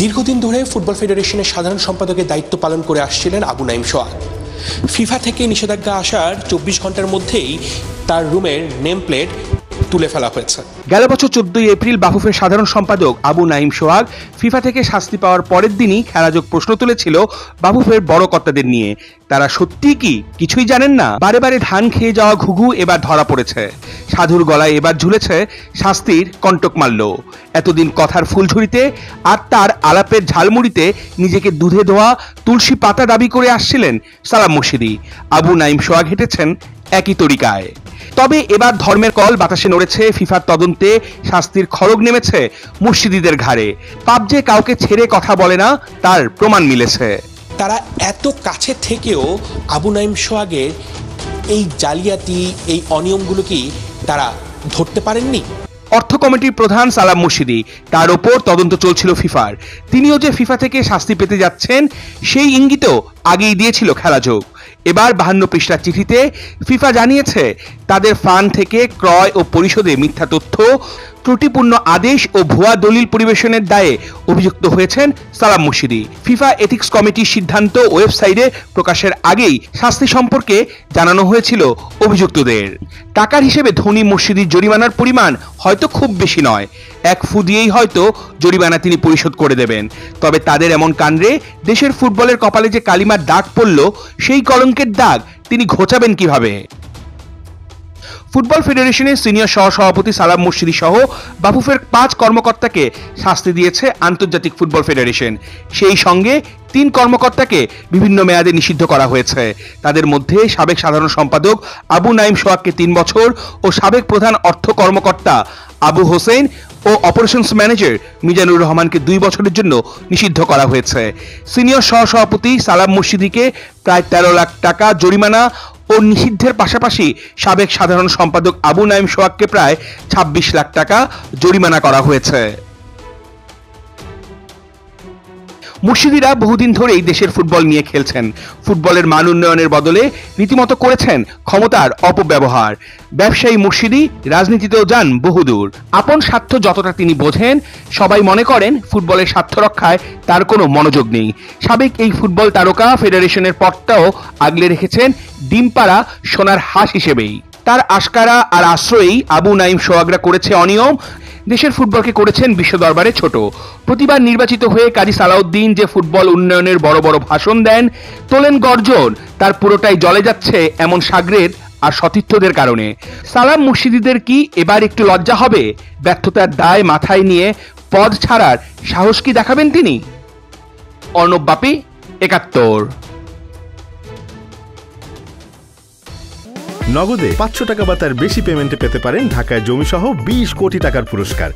দীর্ঘদিন ধরে ফুটবল ফেডারেশনের সাধারণ সম্পাদকের দায়িত্ব পালন করে আসছিলেন আবু নাঈম সোহাগ। ফিফা থেকে নিষেধাজ্ঞা আসার 24 ঘন্টার মধ্যেই তার রুমের নেম প্লেট তুলে ফেলা হয়েছে। গেল বছর 14 এপ্রিল বাফুফের সাধারণ সম্পাদক আবু নাঈম সোহাগ ফিফা থেকে শাস্তি পাওয়ার পরের দিনই খেলাযোগ প্রশ্ন তুলেছিল বাফুফের বড় কর্তাদের নিয়ে। তারা সত্যি কি কিছুই জানেন না? বারে বারে ধান খেয়ে যাওয়া ঘুঘু এবার ধরা পড়েছে। সাধুর গলায় এবার ঝুলেছে শাস্তির কণ্টক মাল্য। এতদিন কথার ফুলঝুরিতে আর তার আলাপের ঝালমুড়িতে নিজেকে দুধে ধোয়া তুলসী পাতা দাবি করে আসছিলেন সালাম মুর্শিদি। আবু নাঈম সোহাগ হেঁটেছেন একই তরিকায়। তবে এবার ধর্মের কল বাতাসে নড়েছে। ফিফার তদন্তে শাস্তির খড়গ নেমেছে মুর্শিদিদের ঘাড়ে। পাপ যে কাউকে ছেড়ে কথা বলে না তার প্রমাণ মিলেছে। তারা এত কাছে থেকেও আবু নাঈম সোহাগের এই জালিয়াতি, এই অনিয়মগুলো কি তারা ধরতে পারেননি? অর্থ কমিটির প্রধান সালাম মুর্শিদি, তার ওপর তদন্ত চলছিল ফিফার। তিনিও যে ফিফা থেকে শাস্তি পেতে যাচ্ছেন সেই ইঙ্গিতও আগেই দিয়েছিল খেলাযোগ। এবার 52 পৃষ্ঠার চিঠিতে ফিফা জানিয়েছে তাদের ফান্ড থেকে ক্রয় ও পরিশোধে মিথ্যা তথ্য, ত্রুটিপূর্ণ আদেশ ও ভুয়া দলিল পরিবেশনের দায়ে অভিযুক্ত হয়েছেন সালাম মুর্শিদি। ফিফা এথিক্স কমিটির সিদ্ধান্ত ওয়েবসাইটে প্রকাশের আগেই শাস্তি সম্পর্কে জানানো হয়েছিল অভিযুক্তদের। টাকার হিসেবে ধনী মুর্শিদির জরিমানার পরিমাণ হয়তো খুব বেশি নয়, এক ফু দিয়েই হয়তো জরিমানা তিনি পরিশোধ করে দেবেন। তবে তাদের এমন কাণ্ডে দেশের ফুটবলের কপালে যে কালিমার দাগ পড়ল, সেই কলঙ্কের দাগ তিনি ঘোচাবেন কিভাবে? ফুটবল ফেডারেশনের সিনিয়র সহসভাপতি সালাম মুর্শিদি সহ বাফুফের 5 কর্মকর্তাকে শাস্তি দিয়েছে আন্তর্জাতিক ফুটবল ফেডারেশন। সেই সঙ্গে 3 কর্মকর্তাকে বিভিন্ন মেয়াদে নিষিদ্ধ করা হয়েছে। তাদের মধ্যে সাবেক সাধারণ সম্পাদক আবু নাঈম সোহাগকে 3 বছর ও সাবেক প্রধান অর্থ কর্মকর্তা আবু হোসেন ও অপারেশনস ম্যানেজার মিজানুর রহমানকে 2 বছরের জন্য নিষিদ্ধ করা হয়েছে। সিনিয়র সহসভাপতি সালাম মুর্শিদিকে প্রায় 13 লাখ টাকা জরিমানা ও নিষিদ্ধের পাশাপাশি সাবেক সাধারণ সম্পাদক আবু নাঈম সোহাগকে প্রায় 26 লাখ টাকা জরিমানা করা হয়েছে। মুর্শিদিরা বহুদিন ধরেই দেশের ফুটবল নিয়ে খেলছেন। ফুটবলের মান উন্নয়নের বদলে রীতিমতো করেছেন ক্ষমতার অপব্যবহার। ব্যবসায়ী মুর্শিদি রাজনীতিতেও যান বহুদূর। আপন স্বার্থ যতটা তিনি বোঝেন, সবাই মনে করেন ফুটবলের স্বার্থ রক্ষায় তার কোনো মনোযোগ নেই। সাবেক এই ফুটবল তারকা ফেডারেশনের পদটাও আগলে রেখেছেন ডিমপাড়া সোনার হাঁস হিসেবেই। তার আশকারা আর আশ্রয়েই আবু নাঈম সোহাগরা করেছে অনিয়ম, দেশের ফুটবলকে করেছেন বিশ্ব দরবারে ছোট। প্রতিবার নির্বাচিত হয়ে কাজী সালাউদ্দিন যে ফুটবল উন্নয়নের বড় বড় ভাষণ দেন, তোলেন গর্জন, তার পুরোটাই জলে যাচ্ছে এমন সাগরের আর সতীর্থদের কারণে। সালাম মুর্শিদিদের কি এবার একটু লজ্জা হবে? ব্যর্থতার দায় মাথায় নিয়ে পদ ছাড়ার সাহস কি দেখাবেন তিনি? অর্ণব বাপি, 71। নগদে 500 টাকা বা তার বেশি পেমেন্টে পেতে পারেন ঢাকায় জমিসহ 20 কোটি টাকার পুরস্কার।